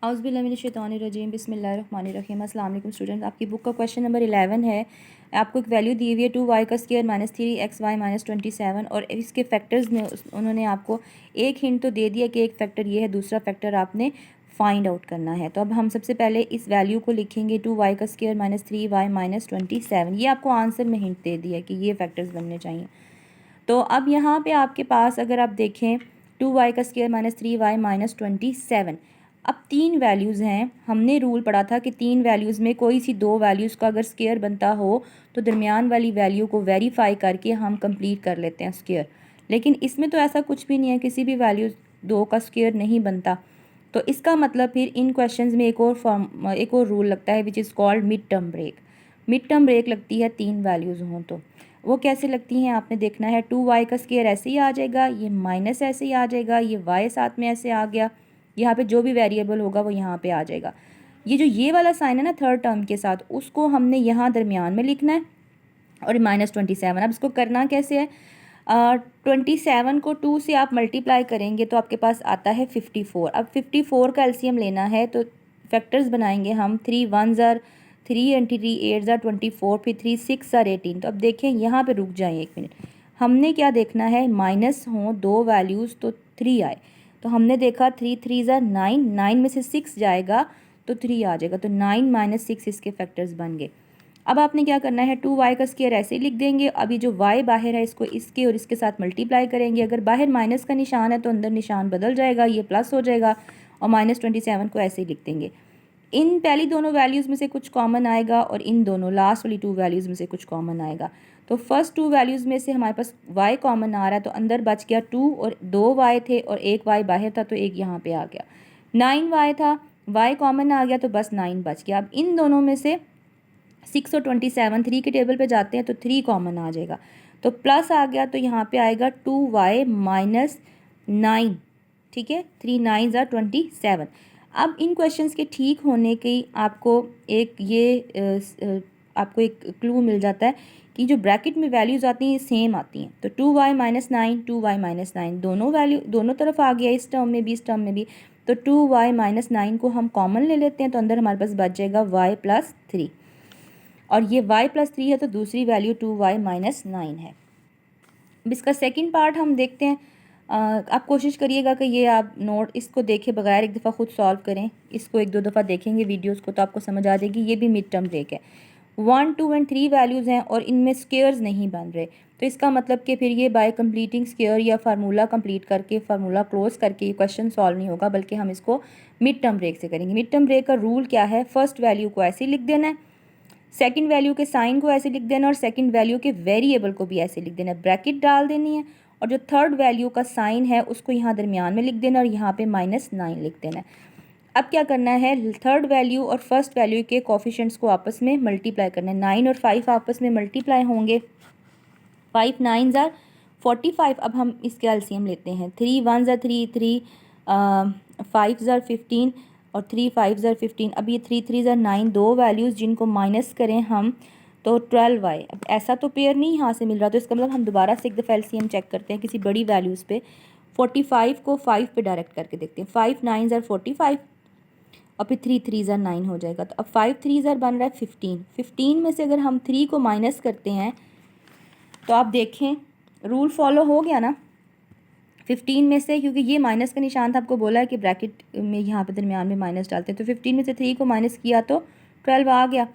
औज़ुबिल्लाहिमिनश्शैतानिर्रजीम बिस्मिल्लाहिर्रहमानिर्रहीम। अस्सलाम वालेकुम स्टूडेंट, आपकी बुक का क्वेश्चन नंबर 11 है। आपको एक वैल्यू दी हुई है 2y का स्क्वायर माइनस 3xy माइनस 27 और इसके फैक्टर्स में उन्होंने आपको एक हिंट तो दे दिया कि एक फैक्टर ये है, दूसरा फैक्टर आपने फाइंड आउट करना है। तो अब हम सबसे पहले इस वैल्यू को लिखेंगे 2y का स्क्वायर माइनस 3y माइनस 27। ये आपको आंसर में हिंट दे दिया कि ये फैक्टर्स बनने चाहिए। तो अब यहाँ पे आपके पास अगर आप देखें 2y का स्क्वायर माइनस 3y माइनस 27, अब तीन वैल्यूज़ हैं। हमने रूल पढ़ा था कि तीन वैल्यूज़ में कोई सी दो वैल्यूज़ का अगर स्क्वायर बनता हो तो दरमियान वाली वैल्यू को वेरीफाई करके हम कंप्लीट कर लेते हैं स्क्वायर। लेकिन इसमें तो ऐसा कुछ भी नहीं है, किसी भी वैल्यू दो का स्क्वायर नहीं बनता। तो इसका मतलब फिर इन क्वेश्चंस में एक और रूल लगता है which is called mid term break. Mid term break लगती है तीन वैल्यूज़ हों तो वो कैसे लगती हैं आपने देखना है। 2y का स्क्वायर ऐसे ही आ जाएगा, ये माइनस ऐसे ही आ जाएगा, ये y साथ में ऐसे आ गया, यहाँ पे जो भी वेरिएबल होगा वो यहाँ पे आ जाएगा। ये जो ये वाला साइन है ना थर्ड टर्म के साथ, उसको हमने यहाँ दरमियान में लिखना है और माइनस 27। अब इसको करना कैसे है, 27 को 2 से आप मल्टीप्लाई करेंगे तो आपके पास आता है 54। अब 54 का एलसीएम लेना है तो फैक्टर्स बनाएंगे हम, 3 1 ज़ार 3 एंड 3 8 ज़ार 24, फिर 3 6 ज़ार 18। तो अब देखें यहाँ पे रुक जाएं एक मिनट, हमने क्या देखना है, माइनस हों दो वैल्यूज़ तो 3 आए। तो हमने देखा 3 3 ज़ार 9, 9 में से 6 जाएगा तो 3 आ जाएगा, तो 9 माइनस 6 इसके फैक्टर्स बन गए। अब आपने क्या करना है, 2y का स्क्वायर ऐसे ही लिख देंगे। अभी जो y बाहर है इसको इसके और इसके साथ मल्टीप्लाई करेंगे। अगर बाहर माइनस का निशान है तो अंदर निशान बदल जाएगा, ये प्लस हो जाएगा और माइनस 27 को ऐसे ही लिख देंगे। इन पहली दोनों वैल्यूज़ में से कुछ कॉमन आएगा और इन दोनों लास्ट वाली टू वैल्यूज़ में से कुछ कॉमन आएगा। तो फर्स्ट टू वैल्यूज़ में से हमारे पास y कॉमन आ रहा है, तो अंदर बच गया 2 और 2y थे और एक y बाहर था तो एक यहाँ पे आ गया। 9y था, y कॉमन आ गया तो बस 9 बच गया। अब इन दोनों में से 6 और 27 3 के टेबल पे जाते हैं तो 3 कॉमन आ जाएगा, तो प्लस आ गया तो यहाँ पे आएगा 2y माइनस 9। ठीक है, 3 9 ज़ार 27। अब इन क्वेश्चंस के ठीक होने की आपको एक आपको एक क्लू मिल जाता है कि जो ब्रैकेट में वैल्यूज़ आती हैं ये सेम आती हैं। तो 2y माइनस 9 2y माइनस 9 दोनों वैल्यू दोनों तरफ आ गया, इस टर्म में भी इस टर्म में भी। तो 2y माइनस 9 को हम कॉमन ले लेते हैं तो अंदर हमारे पास बच जाएगा y प्लस 3, और ये y प्लस 3 है तो दूसरी वैल्यू 2y माइनस 9 है। अब इसका सेकंड पार्ट हम देखते हैं। आप कोशिश करिएगा कि ये आप नोट इसको देखे बगैर एक दफ़ा खुद सॉल्व करें। इसको एक दो दफ़ा देखेंगे वीडियोस को तो आपको समझ आ जाएगी। ये भी मिड टर्म ब्रेक है। 1 2 एंड 3 वैल्यूज़ हैं और इनमें स्क्वेयर्स नहीं बन रहे, तो इसका मतलब कि फिर ये बाय कंप्लीटिंग स्क्वेयर या फार्मूला कंप्लीट करके फार्मूला क्लोज करके ये क्वेश्चन सॉल्व नहीं होगा, बल्कि हम इसको मिड टर्म ब्रेक से करेंगे। मिड टर्म ब्रेक का रूल क्या है, फर्स्ट वैल्यू को ऐसे लिख देना है, सेकंड वैल्यू के साइन को ऐसे लिख देना और सेकंड वैल्यू के वेरिएबल को भी ऐसे लिख देना, ब्रैकेट डाल देनी है और जो थर्ड वैल्यू का साइन है उसको यहाँ दरमियान में लिख देना और यहाँ पे -9 लिख देना है। अब क्या करना है, थर्ड वैल्यू और फर्स्ट वैल्यू के कोफिशिएंट्स को आपस में मल्टीप्लाई करना है। 9 और 5 आपस में मल्टीप्लाई होंगे, 5 9 ज़ार 45। अब हम इसके एलसीएम लेते हैं, 3 1 ज़ार 3 3 5 ज़ार 15 और 3 5 ज़ार 15। अब ये 3 3 ज़ार 9, दो वैल्यूज़ जिनको माइनस करें हम तो 12y। अब ऐसा तो पेयर नहीं यहाँ से मिल रहा, तो इसका मतलब हम दोबारा से एक दफ़ा एलसीएम चेक करते हैं किसी बड़ी वैल्यूज़ पे। 45 को 5 पे डायरेक्ट करके देखते हैं, 5 9 ज़ार 45 और फिर 3 3 ज़ार 9 हो जाएगा। तो अब 5 3 ज़ार बन रहा है 15। 15 में से अगर हम 3 को माइनस करते हैं तो आप देखें रूल फॉलो हो गया ना। 15 में से, क्योंकि ये माइनस का निशान था, आपको बोला है कि ब्रैकेट में यहाँ पे दरमियान में माइनस डालते हैं, तो 15 में से 3 को माइनस किया तो 12 आ गया।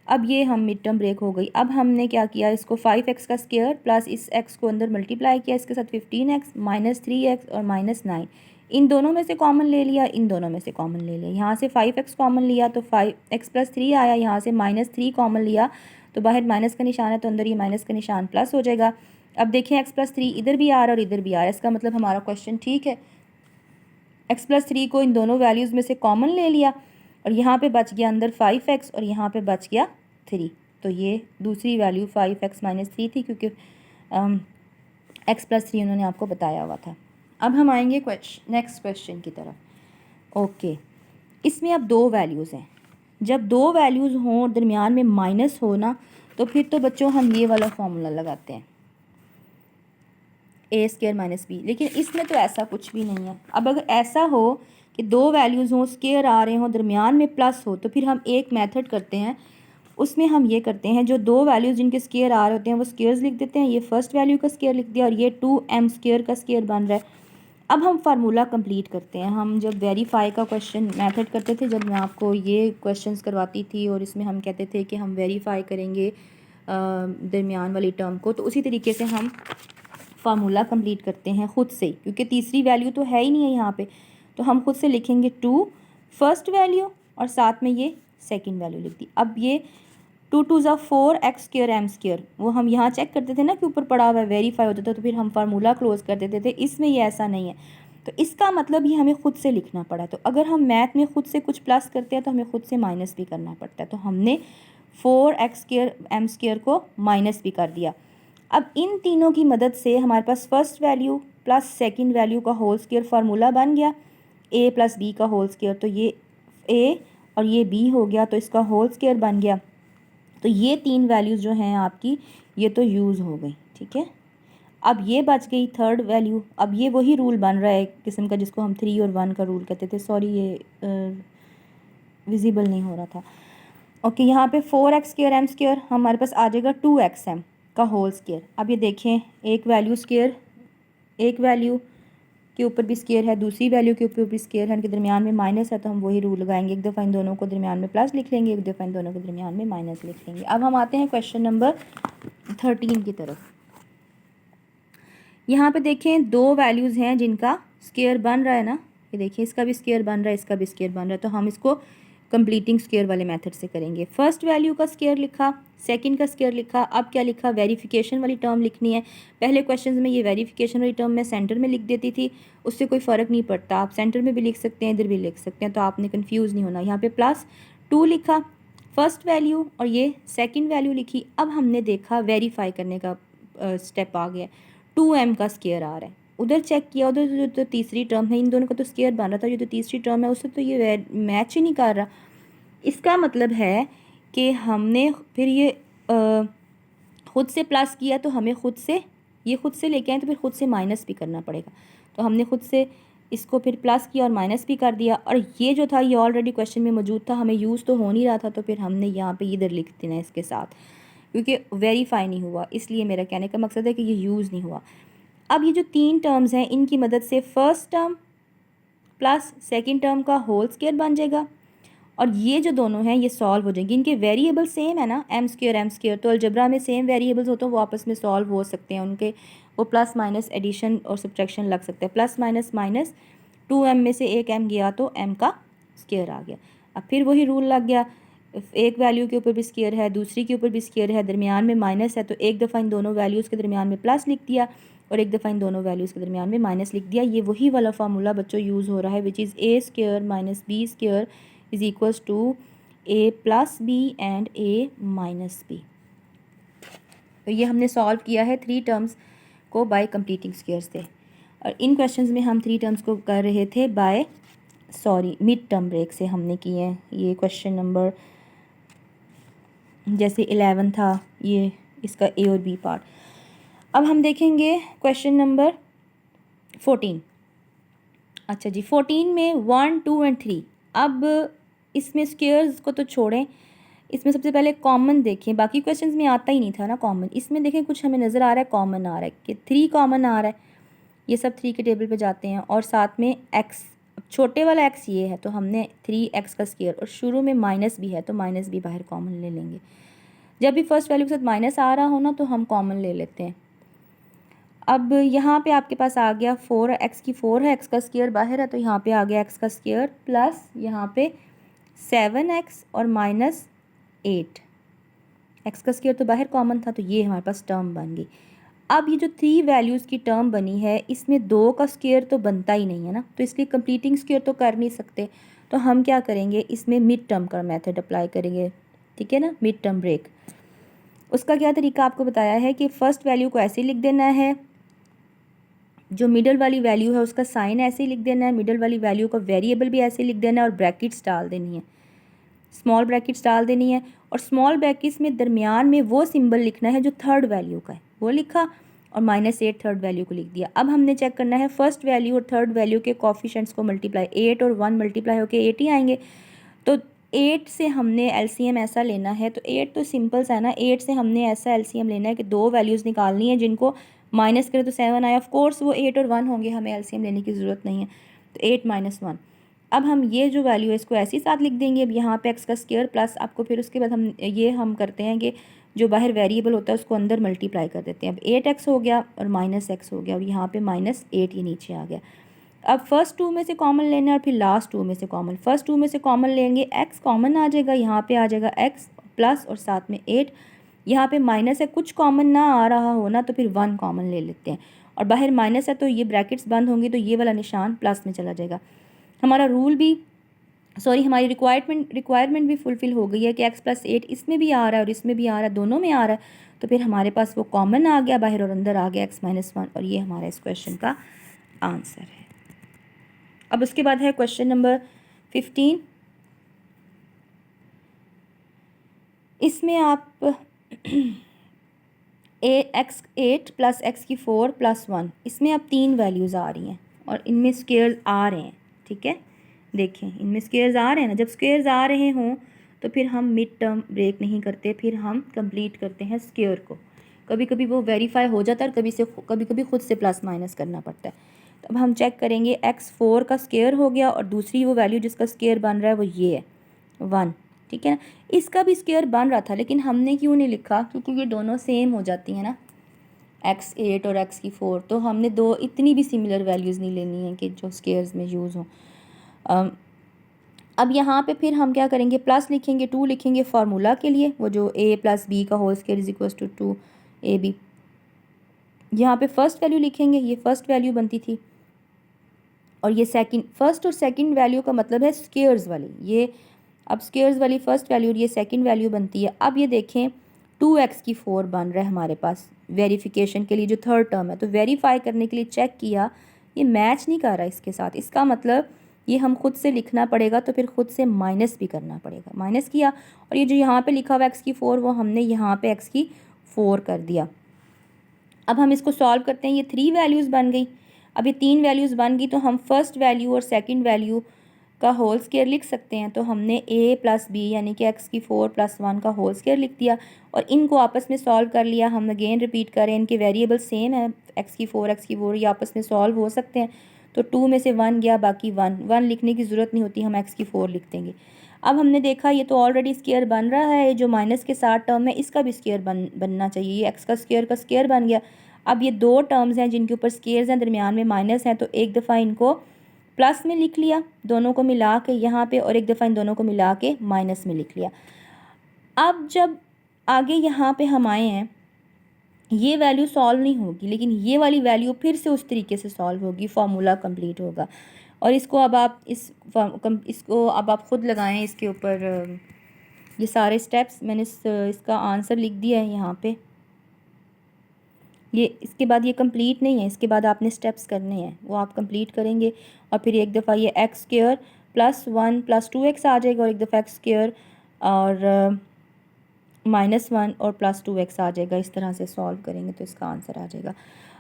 अब ये हम मिड टर्म ब्रेक हो गई। अब हमने क्या किया, इसको 5x का स्क्वायर प्लस इस x को अंदर मल्टीप्लाई किया, इसके साथ 15x माइनस 3x और माइनस 9, इन दोनों में से कॉमन ले लिया, इन दोनों में से कॉमन ले लिया। यहाँ से 5x कॉमन लिया तो 5x प्लस 3 आया, यहाँ से -3 कॉमन लिया तो बाहर माइनस का निशान है तो अंदर ये माइनस का निशान प्लस हो जाएगा। अब देखें x प्लस 3 इधर भी आ रहा है और इधर भी आ रहा है, इसका मतलब हमारा क्वेश्चन ठीक है। x प्लस 3 को इन दोनों वैल्यूज़ में से कॉमन ले लिया और यहाँ पे बच गया अंदर 5x और यहाँ पे बच गया 3। तो ये दूसरी वैल्यू 5x माइनस 3 थी, क्योंकि x प्लस 3 उन्होंने आपको बताया हुआ था। अब हम आएंगे नेक्स्ट क्वेश्चन की तरफ। ओके, इसमें अब दो वैल्यूज़ हैं। जब दो वैल्यूज़ हों और दरमियान में माइनस हो ना, तो फिर तो बच्चों हम ये वाला फॉर्मूला लगाते हैं, a² माइनस b। लेकिन इसमें तो ऐसा कुछ भी नहीं है। अब अगर ऐसा हो कि दो वैल्यूज़ हों, स्केयर आ रहे हों, दरमियान में प्लस हो, तो फिर हम एक मेथड करते हैं, उसमें हम ये करते हैं, जो दो वैल्यूज़ जिनके स्केयर आ रहे होते हैं वो स्केयर्स लिख देते हैं। ये फर्स्ट वैल्यू का स्केयर लिख दिया और ये 2m स्केयर का स्केयर बन रहा है। अब हम फार्मूला कंप्लीट करते हैं। हम जब वेरीफाई का क्वेश्चन मेथड करते थे, जब मैं आपको ये क्वेश्चंस करवाती थी और इसमें हम कहते थे कि हम वेरीफाई करेंगे दरमियान वाली टर्म को, तो उसी तरीके से हम फार्मूला कंप्लीट करते हैं ख़ुद से, क्योंकि तीसरी वैल्यू तो है ही नहीं है यहाँ पे। तो हम खुद से लिखेंगे 2 फर्स्ट वैल्यू और साथ में ये सेकंड वैल्यू लिख दी। अब ये 2 2 ज़ा 4 एक्स स्क्र एम स्क्र, वो हम यहाँ चेक करते थे ना कि ऊपर पड़ा हुआ है, वेरीफाई होता था, तो फिर हम फार्मूला क्लोज कर देते थे। इसमें ये ऐसा नहीं है, तो इसका मतलब ही हमें खुद से लिखना पड़ा। तो अगर हम मैथ में खुद से कुछ प्लस करते हैं तो हमें खुद से माइनस भी करना पड़ता है। तो हमने 4 एक्स स्क्र एम स्क्र को माइनस भी कर दिया। अब इन तीनों की मदद से हमारे पास first value plus second value का होल स्क्वायर फार्मूला बन गया, a प्लस बी का होल स्क्वायर। तो ये a और ये b हो गया, तो इसका होल स्क्वायर बन गया। तो ये तीन वैल्यूज़ जो हैं आपकी, ये तो यूज़ हो गई, ठीक है। अब ये बच गई थर्ड वैल्यू। अब ये वही रूल बन रहा है एक किस्म का, जिसको हम 3 और 1 का रूल कहते थे। सॉरी, ये विजिबल नहीं हो रहा था। ओके, यहाँ पे 4x स्क्वायर एम स्क्वायर हमारे पास आ जाएगा 2xm का होल स्क्वायर। अब ये देखें, एक वैल्यू स्क्वायर, एक वैल्यू के ऊपर भी स्क्वायर है, दूसरी वैल्यू के ऊपर भी स्क्वायर है, इनके दरमियान में माइनस है, तो हम वही रूल लगाएंगे। एक दफ़ा इन दोनों को दरमियान में प्लस लिख लेंगे, एक दफ़ा इन दोनों के दरमियान में माइनस लिख लेंगे। अब हम आते हैं क्वेश्चन नंबर 13 की तरफ। यहाँ पे देखें, दो वैल्यूज़ हैं जिनका स्क्वायर बन रहा है ना, ये देखिए, इसका भी स्क्वायर बन रहा है, इसका भी स्क्वायर बन रहा है। तो हम इसको कंप्लीटिंग स्क्वायर वाले मेथड से करेंगे। फर्स्ट वैल्यू का स्क्वायर लिखा, सेकंड का स्क्वायर लिखा। अब क्या लिखा, वेरिफिकेशन वाली टर्म लिखनी है। पहले क्वेश्चन में ये वेरिफिकेशन वाली टर्म मैं सेंटर में लिख देती थी, उससे कोई फ़र्क नहीं पड़ता, आप सेंटर में भी लिख सकते हैं, इधर भी लिख सकते हैं, तो आपने कन्फ्यूज़ नहीं होना। यहाँ पे +2 लिखा फर्स्ट वैल्यू और ये सेकंड वैल्यू लिखी। अब हमने देखा वेरीफाई करने का स्टेप आ गया, 2m का स्क्वायर आ रहा है। उधर चेक किया, उधर जो तो तीसरी टर्म है, इन दोनों का तो स्क्वायर बन रहा था, ये तो तीसरी टर्म है, उससे तो ये मैच ही नहीं कर रहा। इसका मतलब है कि हमने फिर ये खुद से प्लस किया, तो हमें खुद से ये खुद से लेके आए, तो फिर खुद से माइनस भी करना पड़ेगा। तो हमने खुद से इसको फिर प्लस किया और माइनस भी कर दिया, और ये जो था ये ऑलरेडी क्वेश्चन में मौजूद था, हमें यूज़ तो हो नहीं रहा था, तो फिर हमने यहाँ पे इधर लिख देना इसके साथ, क्योंकि वेरीफाई नहीं हुआ, इसलिए मेरा कहने का मकसद है कि ये यूज़ नहीं हुआ। अब ये जो तीन टर्म्स हैं, इनकी मदद से first term plus second term का होल स्क्वायर बन जाएगा, और ये जो दोनों हैं ये सॉल्व हो जाएंगे। इनके वेरिएबल सेम है ना, एम स्क्वायर, तो अलजबरा में सेम वेरिएबल्स होते हैं, वो आपस में सॉल्व हो सकते हैं, उनके वो प्लस माइनस एडिशन और सब्ट्रैक्शन लग सकते हैं। प्लस माइनस माइनस, 2m में से एक m गया तो m का स्क्वायर आ गया। अब फिर वही रूल लग गया, एक वैल्यू के ऊपर भी स्क्वायर है, दूसरी के ऊपर भी स्क्वायर है, दरमियान में माइनस है, तो एक दफ़ा इन दोनों वैल्यूज़ के दरमियान में प्लस लिख दिया और एक दफ़ा इन दोनों वैल्यूज़ के दरमियान में माइनस लिख दिया। ये वही वाला फार्मूला बच्चों यूज़ हो रहा है, which is a square minus b square is equals to a plus b and a minus b। तो ये हमने सॉल्व किया है 3 टर्म्स को बाय कंप्लीटिंग स्क्वायर्स से, और इन क्वेश्चंस में हम 3 टर्म्स को कर रहे थे बाय मिड टर्म ब्रेक से हमने किए हैं। ये क्वेश्चन नंबर जैसे 11 था, ये इसका ए और बी पार्ट। अब हम देखेंगे क्वेश्चन नंबर 14। अच्छा जी, 14 में 1 2 एंड 3। अब इसमें स्क्वायर्स को तो छोड़ें, इसमें सबसे पहले कॉमन देखें। बाकी क्वेश्चंस में आता ही नहीं था ना कॉमन, इसमें देखें कुछ हमें नज़र आ रहा है, कॉमन आ रहा है कि 3 कॉमन आ रहा है। ये सब 3 के टेबल पे जाते हैं, और साथ में x, छोटे वाला x ये है, तो हमने 3x का स्क्वायर, और शुरू में माइनस भी है, तो माइनस भी बाहर कॉमन ले लेंगे। जब भी फर्स्ट वैल्यू के साथ माइनस आ रहा हो ना, तो हम कॉमन ले लेते हैं। अब यहाँ पे आपके पास आ गया 4x की 4 है, x का स्क्वायर बाहर है, तो यहाँ पे आ गया x का स्क्वायर प्लस यहाँ पे 7x और माइनस 8। x का स्क्वायर तो बाहर कॉमन था, तो ये हमारे पास टर्म बन गई। अब ये जो 3 वैल्यूज़ की टर्म बनी है, इसमें 2 का स्क्वायर तो बनता ही नहीं है ना, तो इसलिए कंप्लीटिंग स्क्वायर तो कर नहीं सकते। तो हम क्या करेंगे, इसमें मिड टर्म का मेथड अप्लाई करेंगे, ठीक है ना, मिड टर्म ब्रेक। उसका क्या तरीका आपको बताया है कि फ़र्स्ट वैल्यू को ऐसे लिख देना है, जो मिडल वाली वैल्यू है उसका साइन ऐसे ही लिख देना है, मिडल वाली वैल्यू का वेरिएबल भी ऐसे लिख देना है, और ब्रैकेट्स डाल देनी है, स्मॉल ब्रैकेट्स डाल देनी है, और स्मॉल ब्रैकेट्स में दरमियान में वो सिंबल लिखना है जो थर्ड वैल्यू का है, वो लिखा। और -8 थर्ड वैल्यू को लिख दिया। अब हमने चेक करना है फर्स्ट वैल्यू और थर्ड वैल्यू के कोफिशिएंट्स को मल्टीप्लाई, 8 और 1 मल्टीप्लाई होकर 8 ही आएंगे। तो 8 से हमने एलसीएम ऐसा लेना है, तो 8 तो सिंपल सा है ना, 8 से हमने ऐसा एलसीएम लेना है कि दो वैल्यूज़ निकालनी है जिनको माइनस करें तो 7 आए। ऑफ कोर्स वो 8 और 1 होंगे, हमें एलसीएम लेने की ज़रूरत नहीं है। तो 8 - 1। अब हम ये जो वैल्यू है इसको ऐसे ही साथ लिख देंगे। अब यहाँ पे एक्स का स्क्वायर प्लस आपको, फिर उसके बाद हम करते हैं कि जो बाहर वेरिएबल होता है उसको अंदर मल्टीप्लाई कर देते हैं। अब 8x हो गया और -x हो गया और यहाँ पे -8 ये नीचे आ गया। अब फर्स्ट 2 में से कॉमन लेना है और फिर लास्ट 2 में से कॉमन। फर्स्ट 2 में से कॉमन लेंगे, x कॉमन आ जाएगा, यहाँ पे आ जाएगा x प्लस और साथ में 8। यहाँ पे माइनस है, कुछ कॉमन ना आ रहा हो ना तो फिर 1 कॉमन ले लेते हैं और बाहर माइनस है तो ये ब्रैकेट्स बंद होंगी तो ये वाला निशान प्लस में चला जाएगा। हमारा रूल भी हमारी रिक्वायरमेंट भी फुलफ़िल हो गई है कि x + 8 इसमें भी आ रहा है और इसमें भी आ रहा है, दोनों में आ रहा है। तो फिर हमारे पास वो कॉमन आ गया बाहर और अंदर आ गया x - 1 और ये हमारा इस क्वेश्चन का आंसर है। अब उसके बाद है क्वेश्चन नंबर 15। इसमें आप x 8 + x की 4 + 1, इसमें अब 3 वैल्यूज़ आ रही हैं और इनमें स्क्वेयर्स आ रहे हैं। ठीक है, देखें इनमें स्क्वेयर्स आ रहे हैं ना, जब स्क्वेयर्स आ रहे हों तो फिर हम मिड टर्म ब्रेक नहीं करते, फिर हम कंप्लीट करते हैं स्क्वेयर को। कभी कभी वो वेरीफाई हो जाता है और कभी कभी खुद से प्लस माइनस करना पड़ता है। तो अब हम चेक करेंगे, x 4 का स्क्वेयर हो गया और दूसरी वो वैल्यू जिसका स्क्वेयर बन रहा है वो ये है 1। ठीक है ना, इसका भी स्क्वेयर बन रहा था लेकिन हमने क्यों नहीं लिखा, क्योंकि ये दोनों सेम हो जाती हैं ना, x 8 और x की 4। तो हमने दो इतनी भी सिमिलर वैल्यूज़ नहीं लेनी है कि जो स्क्वेयर्स में यूज़ हों। अब यहाँ पे फिर हम क्या करेंगे, प्लस लिखेंगे, 2 लिखेंगे फार्मूला के लिए, वो जो a + b का होल स्क्वायर = 2ab। यहाँ पे फर्स्ट वैल्यू लिखेंगे, ये फर्स्ट वैल्यू बनती थी और ये सेकंड। फर्स्ट और सेकंड वैल्यू का मतलब है स्क्वेयर्स वाली, ये अब स्क्वेयर्स वाली फर्स्ट वैल्यू और ये सेकंड वैल्यू बनती है। अब ये देखें 2x की 4 बन रहा है हमारे पास वेरिफिकेशन के लिए, जो थर्ड टर्म है। तो वेरीफाई करने के लिए चेक किया, ये मैच नहीं कर रहा इसके साथ, इसका मतलब ये हम खुद से लिखना पड़ेगा, तो फिर खुद से माइनस भी करना पड़ेगा। माइनस किया और ये जो यहाँ पे लिखा हुआ x की 4 वो हमने यहाँ पे x की 4 कर दिया। अब हम इसको सॉल्व करते हैं, ये 3 वैल्यूज़ बन गई। अब ये 3 वैल्यूज़ बन गई तो हम फर्स्ट वैल्यू और सेकंड वैल्यू का होल स्क्वायर लिख सकते हैं। तो हमने a + b यानी कि x की 4 + 1 का होल स्क्वायर लिख दिया और इनको आपस में सॉल्व कर लिया। हम अगेन रिपीट करें, इनके वेरिएबल सेम है, x की 4 ये आपस में सॉल्व हो सकते हैं। तो 2 में से 1 गया, बाकी 1 लिखने की ज़रूरत नहीं होती, हम x की 4 लिख देंगे। अब हमने देखा ये तो ऑलरेडी स्क्वायर बन रहा है, जो माइनस के साथ टर्म है इसका भी स्क्वायर बनना चाहिए, ये x का स्क्वायर बन गया। अब ये दो टर्म्स हैं जिनके ऊपर स्क्वेयर्स हैं, दरमियान में माइनस है, तो एक दफ़ा इनको प्लस में लिख लिया दोनों को मिला के यहाँ पे, और एक दफ़ा इन दोनों को मिला के माइनस में लिख लिया। अब जब आगे यहाँ पे हम आए हैं, ये वैल्यू सॉल्व नहीं होगी, लेकिन ये वाली वैल्यू फिर से उस तरीके से सॉल्व होगी, फार्मूला कंप्लीट होगा। और इसको अब आप इसको अब आप ख़ुद लगाएं, इसके ऊपर ये सारे स्टेप्स मैंने इसका आंसर लिख दिया है यहाँ पे। ये इसके बाद ये कंप्लीट नहीं है, इसके बाद आपने स्टेप्स करने हैं, वो आप कंप्लीट करेंगे और फिर एक दफ़ा ये x² + 1 + 2x आ जाएगा और एक दफ़ा x² और -1 और +2x आ जाएगा। इस तरह से सॉल्व करेंगे तो इसका आंसर आ जाएगा।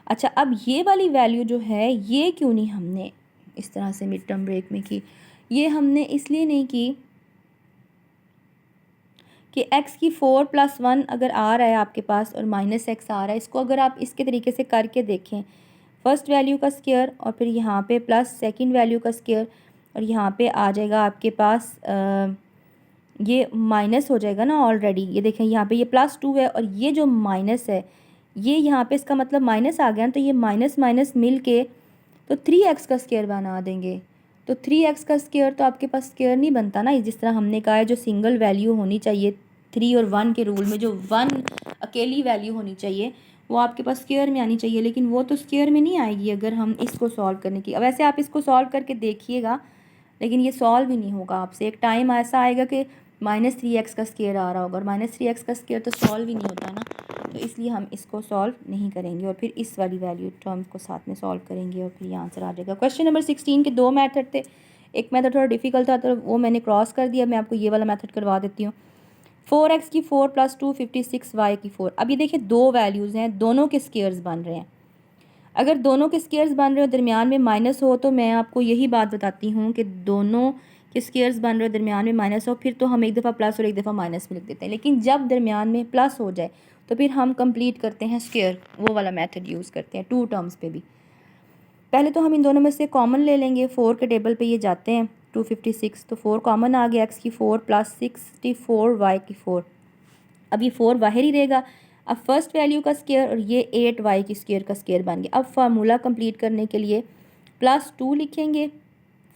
अच्छा, अब ये वाली वैल्यू जो है ये क्यों नहीं हमने इस तरह से मिड टर्म ब्रेक में की, ये हमने इसलिए नहीं की कि x की 4 + 1 अगर आ रहा है आपके पास और -x आ रहा है, इसको अगर आप इसके तरीके से करके देखें, फर्स्ट वैल्यू का स्क्वायर और फिर यहाँ पे प्लस सेकंड वैल्यू का स्क्वायर और यहाँ पे आ जाएगा आपके पास ये माइनस हो जाएगा ना ऑलरेडी। ये देखें यहाँ पे ये +2 है और ये जो माइनस है ये यहाँ पे इसका मतलब माइनस आ गया ना, तो ये माइनस माइनस मिल के तो 3x का स्क्वायर बना देंगे। तो 3x का स्क्वायर तो आपके पास स्क्वायर नहीं बनता ना, जिस तरह हमने कहा है जो सिंगल वैल्यू होनी चाहिए 3 और 1 के रूल में, जो 1 अकेली वैल्यू होनी चाहिए वो आपके पास स्क्वायर में आनी चाहिए, लेकिन वो तो स्क्वायर में नहीं आएगी अगर हम इसको सॉल्व करने की। अब वैसे आप इसको सॉल्व करके देखिएगा, लेकिन ये सॉल्व ही नहीं होगा आपसे। एक टाइम ऐसा आएगा कि -3x का स्क्वायर आ रहा होगा और -3x का स्क्वायर तो सॉल्व ही नहीं होता ना, तो इसलिए हम इसको सॉल्व नहीं करेंगे और फिर इस वाली वैल्यू टर्म को साथ में सॉल्व करेंगे और फिर ये आंसर आ जाएगा। क्वेश्चन नंबर 16 के 2 मेथड थे, एक मेथड थोड़ा डिफ़िकल्ट था तो वो मैंने क्रॉस कर दिया, मैं आपको ये वाला मेथड करवा देती हूँ। 4x की 4 प्लस 256y की 4। अब ये देखिए दो वैल्यूज़ हैं, दोनों के स्केयर्स बन रहे हैं। अगर दोनों के स्केयर्स बन रहे हो दरमियान में माइनस हो तो मैं आपको यही बात बताती हूँ कि दोनों के स्केयर्स बन रहे हो दरमियान में माइनस हो, फिर तो हम एक दफ़ा प्लस और एक दफ़ा माइनस में लिख देते हैं। लेकिन जब दरमियान में प्लस हो जाए तो फिर हम कंप्लीट करते हैं स्केयर, वो वाला मेथड यूज़ करते हैं टू टर्म्स पे भी। पहले तो हम इन दोनों में से कॉमन ले लेंगे। 4 के टेबल पे ये जाते हैं 256, तो 4 कॉमन आ गया, x की 4 प्लस 64y की 4। अब ये 4 बाहर ही रहेगा। अब फर्स्ट वैल्यू का स्केयर और ये 8y की स्केयर का स्केयर बन गया। अब फार्मूला कंप्लीट करने के लिए प्लस 2 लिखेंगे,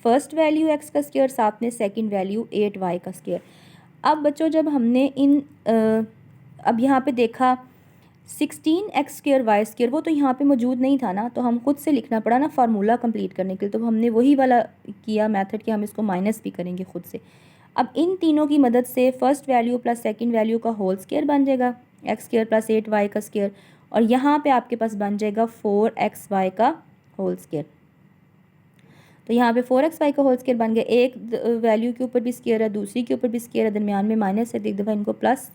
फर्स्ट वैल्यू x का स्केयर, साथ में सेकंड वैल्यू 8y का स्केयर। अब बच्चों जब हमने अब यहाँ पे देखा 16x स्केयर वाई स्केयर, वो तो यहाँ पे मौजूद नहीं था ना, तो हम खुद से लिखना पड़ा ना फार्मूला कंप्लीट करने के लिए। तो हमने वही वाला किया मेथड कि हम इसको माइनस भी करेंगे खुद से। अब इन तीनों की मदद से first value plus second value का होल स्केयर बन जाएगा, एक्स स्केयर प्लस 8y का स्केयर, और यहाँ पे आपके पास बन जाएगा 4xy का होल स्केयर। तो यहाँ पे 4xy का होल स्केयर बन गया। एक वैल्यू के ऊपर भी स्केयर है, दूसरी के ऊपर भी स्केयर है, दरमियान में माइनस है, तो एक दफ़ा इनको प्लस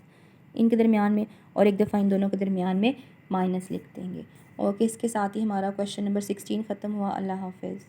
इनके दरमियान में और एक दफ़ा इन दोनों के दरमियान में माइनस लिख देंगे। ओके, इसके साथ ही हमारा क्वेश्चन नंबर 16 ख़त्म हुआ। अल्लाह हाफ़िज़।